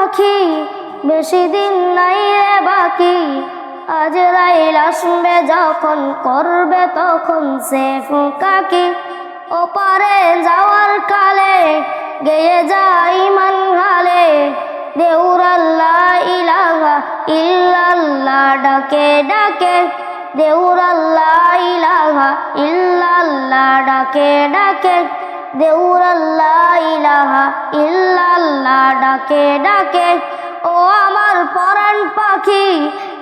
পাখি বেশি দিন নাই রে বাকি। আজরাইল আসবে যখন করবে তখন সে ফুঁকাকি। ওপারে যাওয়ার কালে গেয়ে যায় ইমান হালে, দেউর আল্লাহ ইলাহা ইল্লাল্লাহ ডাকে ডাকে, দেউর আল্লাহ ইলাহা ইল্লাল্লাহ ডাকে ডাকে, দেউর আল্লাহ ইলাহা ইল্লাল্লাহ ডাকে ডাকে। ও আমার পরাণ পাখি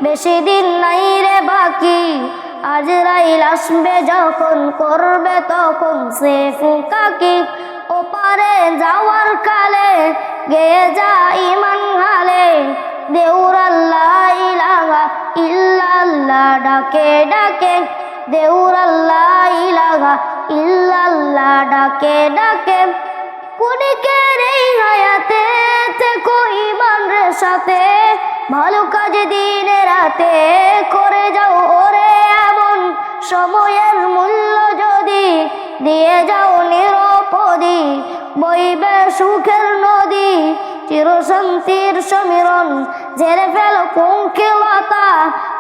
বেশি দিন নাই রে বাকি। আজরাইল আসবে যখন করবে তখন সে ফুঁকাকি। ওপারে যাওয়ার কালে গেয়ে যা ইমান হালে, দেউর আল্লাহ ইলাহা ইল্লাল্লাহ ডাকে ডাকে, দেউর আল্লাহ ইলাহা ইল্লাল্লাহ ডাকে ডাকে। কুনিকের এই হায়াতে থেকো ইমানের সাথে, ভালো কাজ দিনে রাতে করে যাও ওরে এমন। সময়ের মূল্য যদি দিয়ে যাও নিরপদি, বইবে সুখের নদী চিরশান্তির সমীরণ। ঝেড়ে ফেলো পঙ্কিলতা,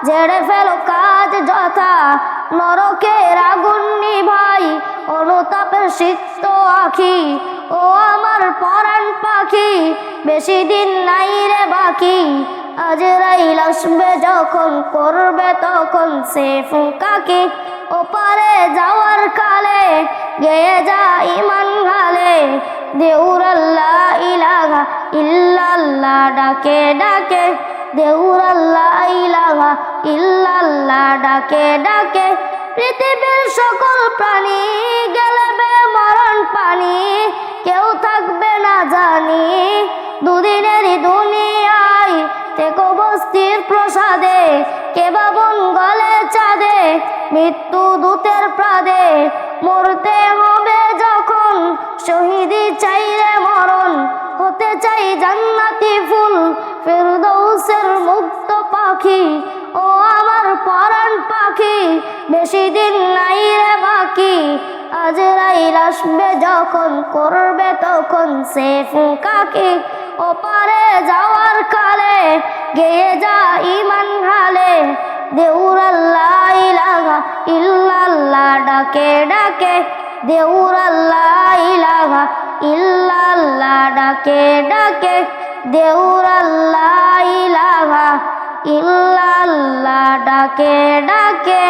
ঝেড়ে ফেলো কাজ যথা, নরকের আগুন নিভাই অনুতাপের সিক্ত আখি। ও আমার পরাণ পাখি বেশি দিন নাই রে বাকি। আজরাইল আসবে যখন করবে তখন সে ফুঁকাকি। ওপারে যাওয়ার কালে গেয়ে যা ইমান হালে, দেউর আল্লাহ ইলাহা ইল্লাল্লাহ ডাকে ডাকে, দেউর আল্লাহ ইলাহা ইল্লাল্লাহ ডাকে ডাকে। পৃথিবীর সকল প্রাণী গেলবে মরণ পানি, কেউ থাকবে না জানি দুদিনেরই দুনিয়ায়। থেকো বস্তির প্রসাদে কেবা বঙ্গলে চাঁদে, মৃত্যু দূতের প্রাদে মরতে হবে যখন। শহীদি চাইলে মরণ, হতে চাই জান্নাতি ফুল, ফেরদৌসের মুক্ত পাখি। ও আমার পরাণ পাখি বেশি দিন নাই রে বাকি। আজরাইল আসবে যখন করবে তখন সে ফুঁকাকি। ওপারে যাওয়ার কালে গেয়ে যা ইমান হালে, দেউর আল্লাহ ইলাহা ইল্লাল্লাহ ডাকে ডাকে, দেউর আল্লাহ ইলাহা ইল্লাল্লাহ ডাকে ডাকে, দেউর আল্লাহ ইলাহা ইল্লাল্লাহ ডাকে ডাকে।